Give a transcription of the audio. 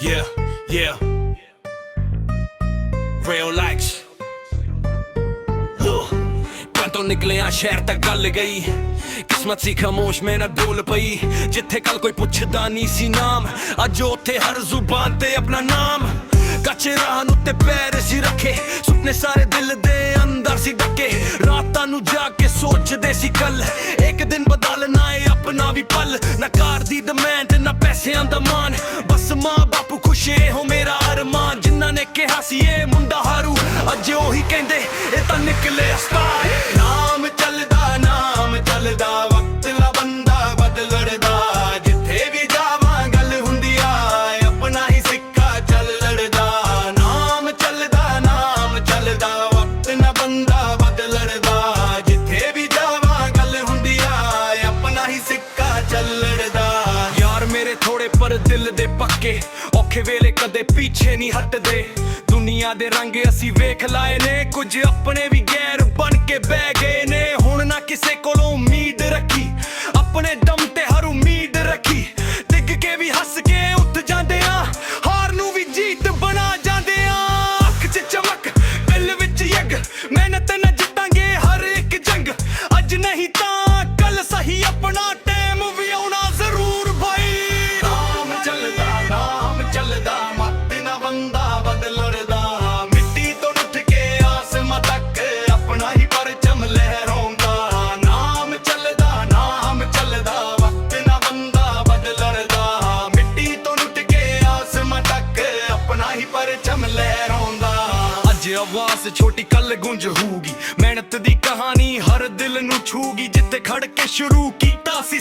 Yeah, yeah. Real likes. ਤੋਂ ਨਿਕਲਿਆ ਸ਼ਹਿਰ ਤੱਕ ਗੱਲ ਗਈ ਕਿਸਮਤ ਸੀ ਖਾਮੋਸ਼ ਮੈਂ ਨਾ ਡੋਲ ਪਈ ਜਿੱਥੇ ਕੱਲ ਕੋਈ ਪੁੱਛਦਾ ਨਹੀਂ ਸੀ ਨਾਮ ਅੱਜ ਉੱਥੇ ਹਰ ਜ਼ੁਬਾਨ ਤੇ ਆਪਣਾ ਨਾਮ ਕੱਚੇ ਰਾਹ ਨੂੰ ਤੇ ਪੈਰ ਸੀ ਰੱਖੇ ਸੁਪਨੇ ਸਾਰੇ ਦਿਲ ਦੇ ਅੰਦਰ ਸੀ ਡੱਕੇ ਰਾਤਾਂ ਨੂੰ ਜਾਗ ਕੇ ਸੋਚਦੇ ਸੀ ਕੱਲ ਇੱਕ ਦਿਨ ਬਦਲਣਾ ਏ ਆਪਣਾ ਵੀ ਪਲ ਨਾ ਕਾਰ ਦੀ ਡਿਮਾਂਡ ਨਾ ਪੈਸਿਆਂ ਦਾ ਮਾਨ ਬਸ ਮਾਂ ਬਾਪੂ ਖੁਸ਼ ਏ ਹੋ ਮੇਰਾ ਅਰਮਾਨ ਜਿਨ੍ਹਾਂ ਨੇ ਕਿਹਾ ਸੀ ਇਹ ਮੁੰਡਾ ਹਾਰੂ ਅੱਜ ਉਹੀ ਕਹਿੰਦੇ ਇਹ ਤਾਂ ਨਿਕਲੇ ਸਟਾਰ ਨਾਮ ਚੱਲਦਾ ਵਕਤ ਨਾ ਬੰਦਾ ਬਦਲਦਾ ਜਿੱਥੇ ਵੀ ਜਾਵਾਂ ਗੱਲ ਹੁੰਦੀ ਆ ਆਪਣਾ ਹੀ ਸਿੱਕਾ ਚੱਲਦਾ ਨਾਮ ਚੱਲਦਾ ਵਕਤ ਨਾ ਬੰਦਾ ਬਦਲਦਾ ਜਿੱਥੇ ਵੀ ਜਾਵਾਂ ਗੱਲ ਹੁੰਦੀ ਆ ਆਪਣਾ ਹੀ ਸਿੱਕਾ ਚੱਲਦਾ ਯਾਰ ਮੇਰੇ ਥੋੜੇ ਪਰ ਦਿਲ ਦੇ ਪੱਕੇ ਔਖੇ ਵੇਲੇ ਕਦੇ ਪਿੱਛੇ ਨਹੀਂ ਹਟਦੇ ਦੁਨੀਆ ਦੇ ਰੰਗ ਅਸੀਂ ਵੇਖ ਲਾਏ ਨੇ ਕੁਝ ਆਪਣੇ ਵੀ ਗੈਰ ਬਣ ਕੇ ਬਹਿ ਗਏ ਨੇ ਹੁਣ ਨਾ ਕਿਸੇ ਕੋਲੋਂ ਉਮੀਦ ਰੱਖੀ ਆਪਣੇ ਦਮ ਤੇ ਹਰ ਉਮੀਦ ਰੱਖੀ ਡਿੱਗ ਕੇ ਵੀ ਹੱਸ ਕੇ ਉੱਠ ਜਾਂਦੇ ਆ ਹਾਰ ਨੂੰ ਵੀ ਜੀਤ ਬਣਾ ਜਾਂਦੇ ਆ ਅੱਖ 'ਚ ਚਮਕ ਦਿਲ ਵਿੱਚ ਯੱਗ ਮਿਹਨਤ ਨਾਲ ਜਿੱਤਾਂਗੇ ਹਰ ਇੱਕ ਜੰਗ ਅੱਜ ਨਹੀਂ ਤਾਂ ਕੱਲ ਸਹੀ ਆਪਣਾ ਟਾਈਮ ਵੀ ਆਉਣਾ ਜ਼ਰੂਰ ਭਾਈ ਨਾਮ ਚੱਲਦਾ ਮੱਤ ਨਾ ਬੰਦਾ ਬਦਲਦਾ ਮਿੱਟੀ ਤੋਂ ਉੱਠ ਕੇ ਆਸਮਾਂ ਤੱਕ ਆਪਣਾ ਹੀ ਪਰਚਮ ਲਹਿਰਾਉਂਦਾ ਨਾਮ ਚੱਲਦਾ ਵਕਤ ਨਾ ਬੰਦਾ ਬਦਲਦਾ ਮਿੱਟੀ ਤੋਂ ਉੱਠ ਕੇ ਆਸਮਾਂ ਤੱਕ ਆਪਣਾ ਹੀ ਪਰਚਮ ਲਹਿਰਾਉਂਦਾ ਅੱਜ ਆਵਾਜ਼ ਛੋਟੀ ਕੱਲ ਗੂੰਜ ਹੋਊਗੀ ਮਿਹਨਤ ਦੀ ਕਹਾਣੀ ਹਰ ਦਿਲ ਨੂੰ ਛੂਗੀ ਜਿੱਥੇ ਖੜ ਕੇ ਸ਼ੁਰੂ ਕੀਤਾ ਸੀ